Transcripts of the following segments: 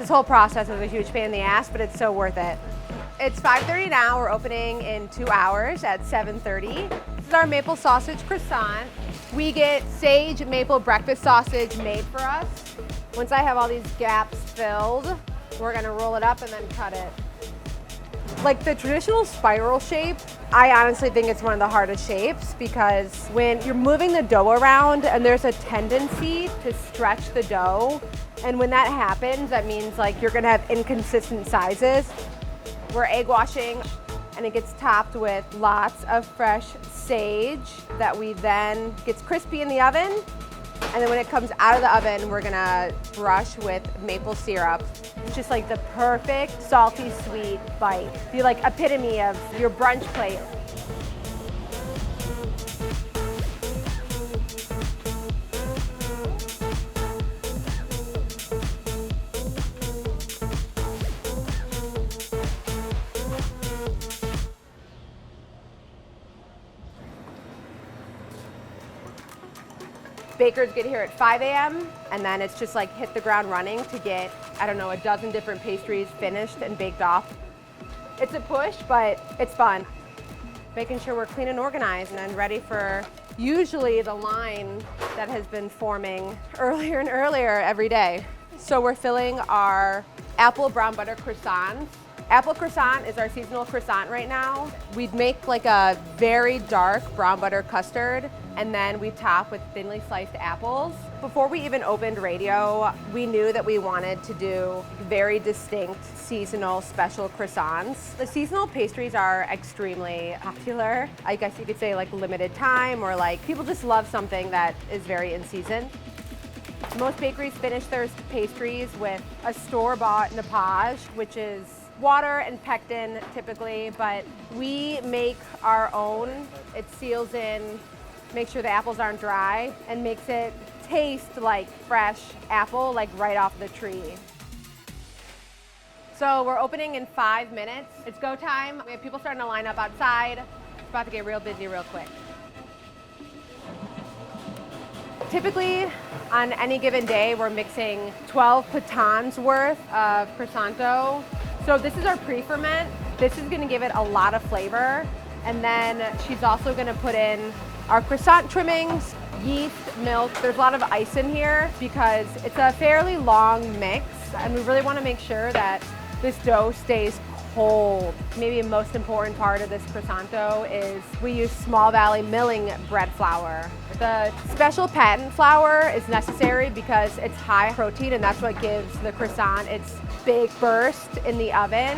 This whole process was a huge pain in the ass, but it's so worth it. It's 5:30 now. We're opening in 2 hours at 7:30. This is our maple sausage croissant. We get sage maple breakfast sausage made for us. Once I have all these gaps filled, we're gonna roll it up and then cut it. Like the traditional spiral shape, I honestly think it's one of the hardest shapes because when you're moving the dough around and there's a tendency to stretch the dough, and when that happens, that means like you're gonna have inconsistent sizes. We're egg washing and it gets topped with lots of fresh sage that we then gets crispy in the oven. And then when it comes out of the oven, we're gonna brush with maple syrup. It's just like the perfect salty sweet bite. The like epitome of your brunch plate. Bakers get here at 5 a.m. and then it's just like hit the ground running to get, I don't know, a dozen different pastries finished and baked off. It's a push, but it's fun. Making sure we're clean and organized and ready for usually the line that has been forming earlier and earlier every day. So we're filling our apple brown butter croissants. Apple croissant is our seasonal croissant right now. We'd make like a very dark brown butter custard and then we top with thinly sliced apples. Before we even opened radio, we knew that we wanted to do very distinct seasonal special croissants. The seasonal pastries are extremely popular. I guess you could say like limited time or like people just love something that is very in season. Most bakeries finish their pastries with a store-bought nappage, which is water and pectin typically, but we make our own. It seals in, makes sure the apples aren't dry, and makes it taste like fresh apple, like right off the tree. So we're opening in 5 minutes. It's go time. We have people starting to line up outside. It's about to get real busy real quick. Typically, on any given day, we're mixing 12 pitons worth of croissant dough. So this is our pre-ferment. This is gonna give it a lot of flavor. And then she's also gonna put in our croissant trimmings, yeast, milk. There's a lot of ice in here because it's a fairly long mix and we really wanna make sure that this dough stays cold. Maybe the most important part of this croissant dough is we use Small Valley milling bread flour. The special patent flour is necessary because it's high protein and that's what gives the croissant its big burst in the oven.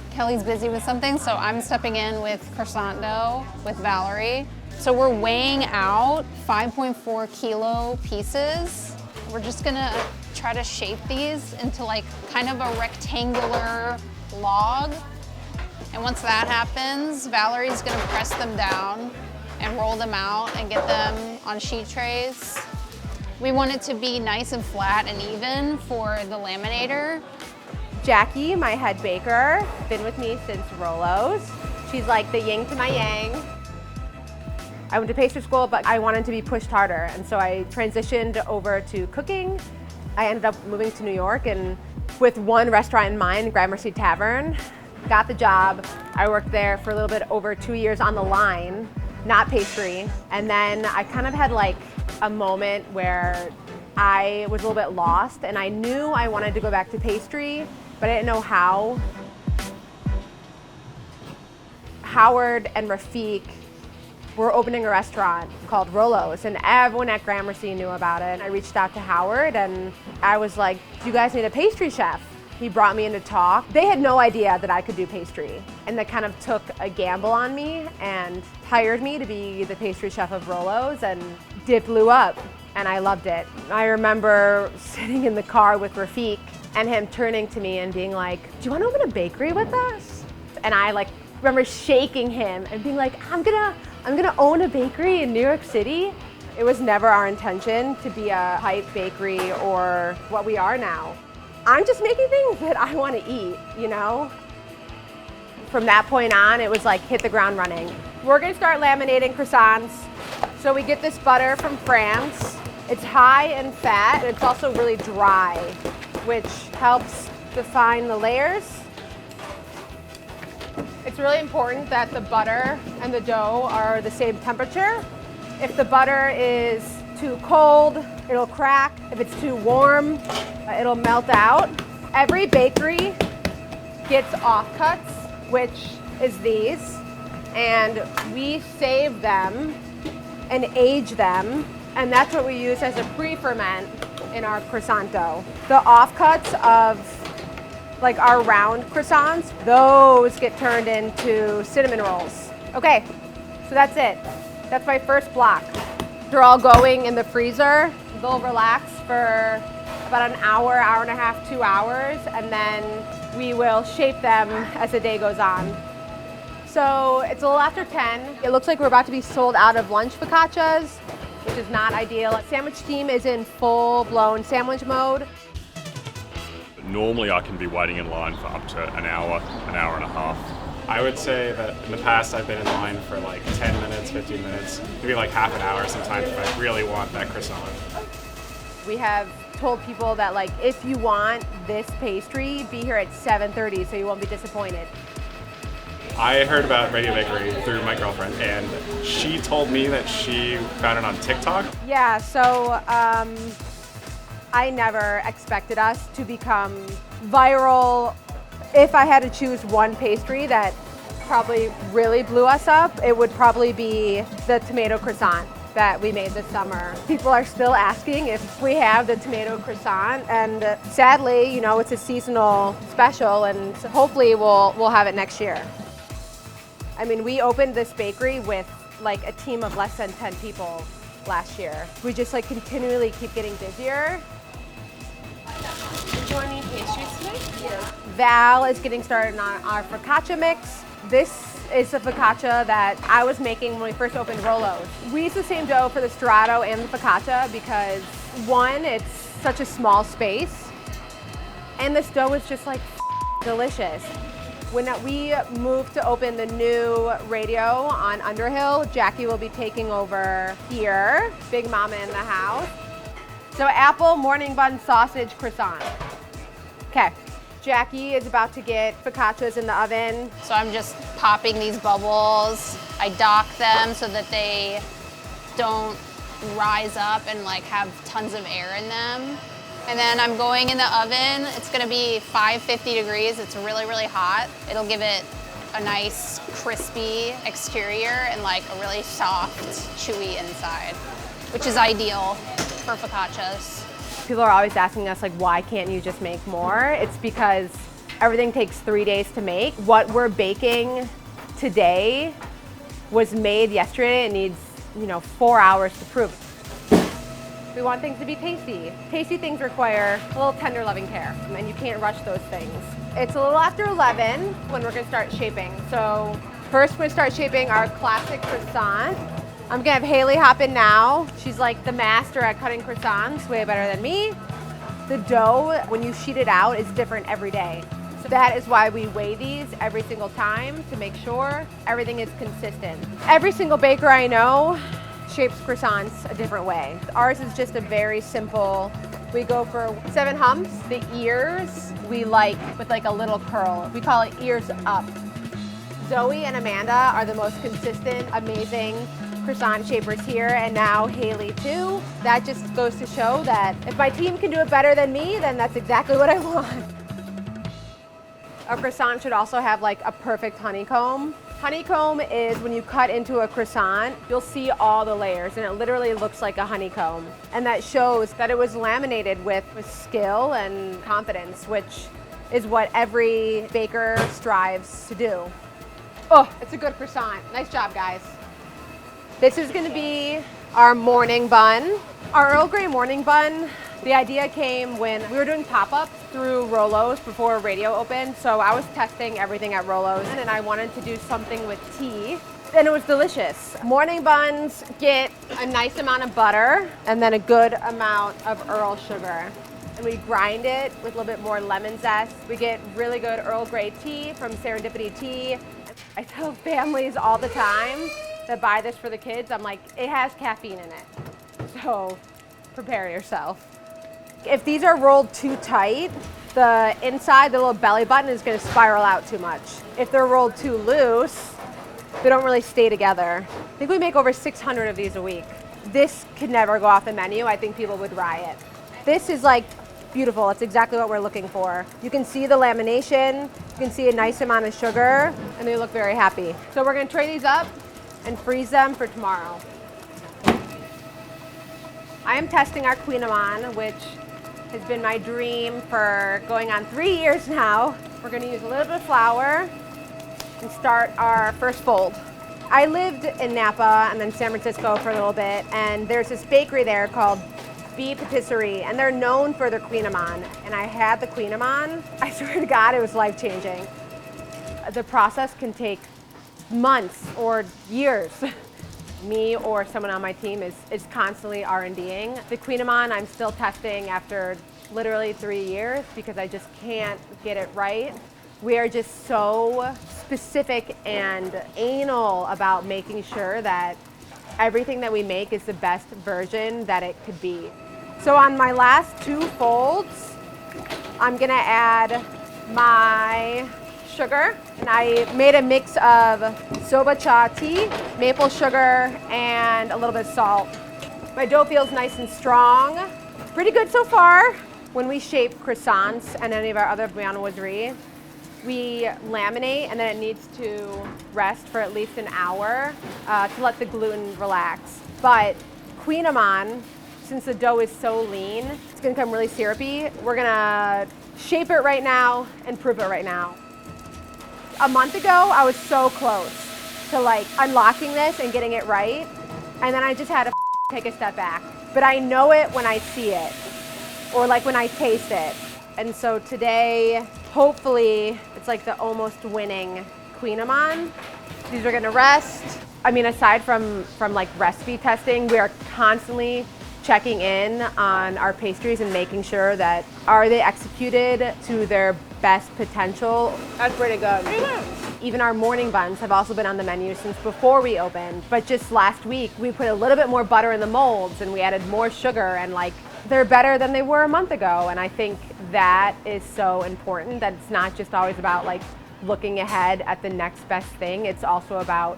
Kelly's busy with something, so I'm stepping in with croissant dough with Valerie. So we're weighing out 5.4 kilo pieces. We're just gonna try to shape these into like kind of a rectangular log. And once that happens, Valerie's gonna press them down and roll them out and get them on sheet trays. We want it to be nice and flat and even for the laminator. Jackie, my head baker, been with me since Rolo's. She's like the yin to my yang. I went to pastry school, but I wanted to be pushed harder, and so I transitioned over to cooking. I ended up moving to New York and with one restaurant in mind, Gramercy Tavern. Got the job. I worked there for a little bit over 2 years on the line, not pastry. And then I kind of had like a moment where I was a little bit lost and I knew I wanted to go back to pastry, but I didn't know how. Howard and Rafiq were opening a restaurant called Rolo's and everyone at Gramercy knew about it. And I reached out to Howard and I was like, do you guys need a pastry chef? He brought me in to talk. They had no idea that I could do pastry. And they kind of took a gamble on me and hired me to be the pastry chef of Rolo's, and it blew up and I loved it. I remember sitting in the car with Rafiq and him turning to me and being like, do you want to open a bakery with us? And I like remember shaking him and being like, I'm gonna own a bakery in New York City. It was never our intention to be a hype bakery or what we are now. I'm just making things that I want to eat, you know? From that point on, it was like hit the ground running. We're gonna start laminating croissants. So we get this butter from France. It's high in fat, and it's also really dry. which helps define the layers. It's really important that the butter and the dough are the same temperature. If the butter is too cold, it'll crack. If it's too warm, it'll melt out. Every bakery gets offcuts, which is these, and we save them and age them, and that's what we use as a pre-ferment in our croissant dough. The offcuts of like our round croissants, those get turned into cinnamon rolls. Okay, so that's it. That's my first block. They're all going in the freezer. They'll relax for about an hour, hour and a half, 2 hours, and then we will shape them as the day goes on. So it's a little after 10. It looks like we're about to be sold out of lunch focaccias, which is not ideal. The sandwich team is in full-blown sandwich mode. Normally I can be waiting in line for up to an hour and a half. I would say that in the past I've been in line for like 10 minutes, 15 minutes, maybe like half an hour sometimes if I really want that croissant. We have told people that like if you want this pastry, be here at 7:30 so you won't be disappointed. I heard about Radio Bakery through my girlfriend, and she told me that she found it on TikTok. Yeah, so I never expected us to become viral. If I had to choose one pastry that probably really blew us up, it would probably be the tomato croissant that we made this summer. People are still asking if we have the tomato croissant, and sadly, you know, it's a seasonal special, and hopefully we'll have it next year. I mean, we opened this bakery with like a team of less than 10 people last year. We just like continually keep getting busier. Do you want any pastries today? Yeah. Val is getting started on our focaccia mix. This is the focaccia that I was making when we first opened Rolo's. We use the same dough for the Strato and the focaccia because one, it's such a small space, and this dough is just like delicious. When we move to open the new radio on Underhill, Jackie will be taking over here. Big Mama in the house. So apple, morning bun, sausage, croissant. Okay, Jackie is about to get focaccias in the oven. So I'm just popping these bubbles. I dock them so that they don't rise up and like have tons of air in them. And then I'm going in the oven. It's gonna be 550 degrees. It's really, really hot. It'll give it a nice crispy exterior and like a really soft, chewy inside, which is ideal for focaccias. People are always asking us like, why can't you just make more? It's because everything takes 3 days to make. What we're baking today was made yesterday. It needs, 4 hours to prove. We want things to be tasty. Tasty things require a little tender loving care, and you can't rush those things. It's a little after 11 when we're gonna start shaping. So first we're gonna start shaping our classic croissant. I'm gonna have Haley hop in now. She's like the master at cutting croissants, way better than me. The dough, when you sheet it out, is different every day. So that is why we weigh these every single time to make sure everything is consistent. Every single baker I know shapes croissants a different way. Ours is just a very simple, we go for 7 humps. The ears we like with like a little curl. We call it ears up. Zoe and Amanda are the most consistent, amazing croissant shapers here, and now Haley too. That just goes to show that if my team can do it better than me, then that's exactly what I want. A croissant should also have like a perfect honeycomb. Honeycomb is when you cut into a croissant, you'll see all the layers, and it literally looks like a honeycomb. And that shows that it was laminated with skill and confidence, which is what every baker strives to do. Oh, it's a good croissant. Nice job, guys. This is gonna be our morning bun. Our Earl Grey morning bun, the idea came when we were doing pop-ups through Rolo's before radio opened. So I was testing everything at Rolo's, and I wanted to do something with tea, and it was delicious. Morning buns get a nice amount of butter and then a good amount of Earl sugar. And we grind it with a little bit more lemon zest. We get really good Earl Grey tea from Serendipity Tea. I tell families all the time that buy this for the kids, I'm like, it has caffeine in it. So prepare yourself. If these are rolled too tight, the inside, the little belly button is gonna spiral out too much. If they're rolled too loose, they don't really stay together. I think we make over 600 of these a week. This could never go off the menu. I think people would riot. This is like beautiful. It's exactly what we're looking for. You can see the lamination, you can see a nice amount of sugar, and they look very happy. So we're gonna tray these up and freeze them for tomorrow. I am testing our Kouign-Amann, which has been my dream for going on 3 years now. We're gonna use a little bit of flour and start our first fold. I lived in Napa and then San Francisco for a little bit, and there's this bakery there called Patisserie, and they're known for their Kouign-Amann. And I had the Kouign-Amann. I swear to God, it was life-changing. The process can take months or years. Me or someone on my team is constantly R&Ding. The Kouign-Amann I'm still testing after literally 3 years because I just can't get it right. We are just so specific and anal about making sure that everything that we make is the best version that it could be. So on my last 2 folds, I'm gonna add my sugar. And I made a mix of soba cha tea, maple sugar, and a little bit of salt. My dough feels nice and strong. Pretty good so far. When we shape croissants and any of our other viennoiserie, we laminate and then it needs to rest for at least an hour to let the gluten relax. But Kouign-Amann, since the dough is so lean, it's gonna come really syrupy. We're gonna shape it right now and proof it right now. A month ago, I was so close to like unlocking this and getting it right. And then I just had to take a step back. But I know it when I see it or like when I taste it. And so today, hopefully, it's like the almost winning Kouign-Amann. These are gonna rest. I mean, aside from like recipe testing, we are constantly checking in on our pastries and making sure that are they executed to their best potential. That's pretty good. Even our morning buns have also been on the menu since before we opened. But just last week, we put a little bit more butter in the molds and we added more sugar, and like they're better than they were a month ago. And I think that is so important, that it's not just always about like looking ahead at the next best thing. It's also about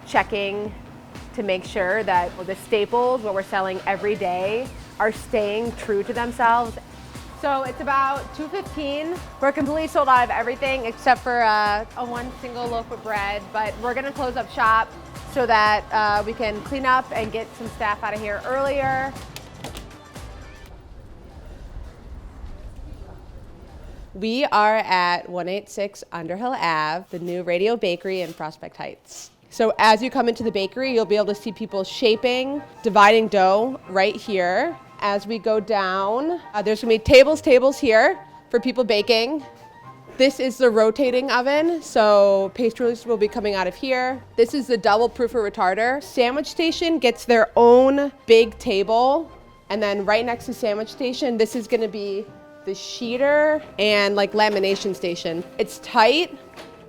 checking to make sure that the staples, what we're selling every day, are staying true to themselves. So it's about 2:15. We're completely sold out of everything except for a one single loaf of bread, but we're gonna close up shop so that we can clean up and get some staff out of here earlier. We are at 186 Underhill Ave, the new Radio Bakery in Prospect Heights. So as you come into the bakery, you'll be able to see people shaping, dividing dough right here. As we go down, there's gonna be tables here for people baking. This is the rotating oven, so pastries will be coming out of here. This is the double proofer retarder. Sandwich station gets their own big table, and then right next to sandwich station, this is gonna be the sheeter and like lamination station. It's tight,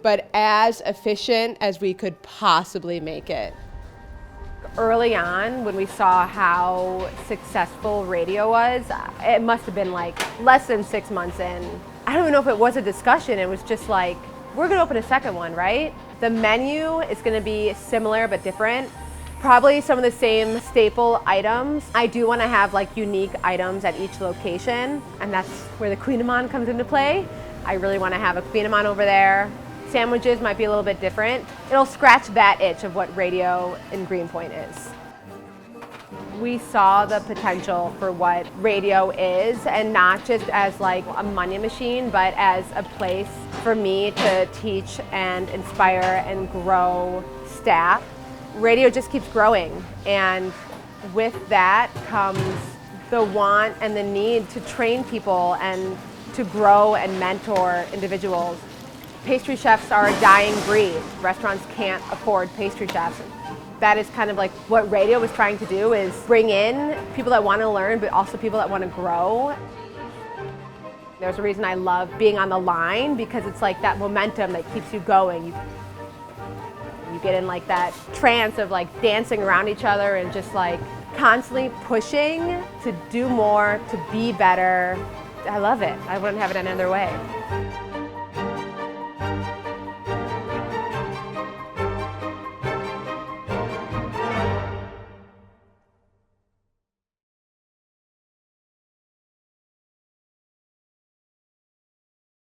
but as efficient as we could possibly make it. Early on, when we saw how successful radio was, it must have been like less than 6 months in. I don't even know if it was a discussion. It was just like, we're gonna open a second one, right? The menu is gonna be similar but different. Probably some of the same staple items. I do want to have like unique items at each location, and that's where the Kouign-Amann comes into play. I really want to have a Kouign-Amann over there. Sandwiches might be a little bit different. It'll scratch that itch of what radio in Greenpoint is. We saw the potential for what radio is, and not just as like a money machine, but as a place for me to teach and inspire and grow staff. Radio just keeps growing, and with that comes the want and the need to train people and to grow and mentor individuals. Pastry chefs are a dying breed. Restaurants can't afford pastry chefs. That is kind of like what radio was trying to do, is bring in people that want to learn, but also people that want to grow. There's a reason I love being on the line, because it's like that momentum that keeps you going. You get in like that trance of like dancing around each other and just like constantly pushing to do more, to be better. I love it. I wouldn't have it any other way.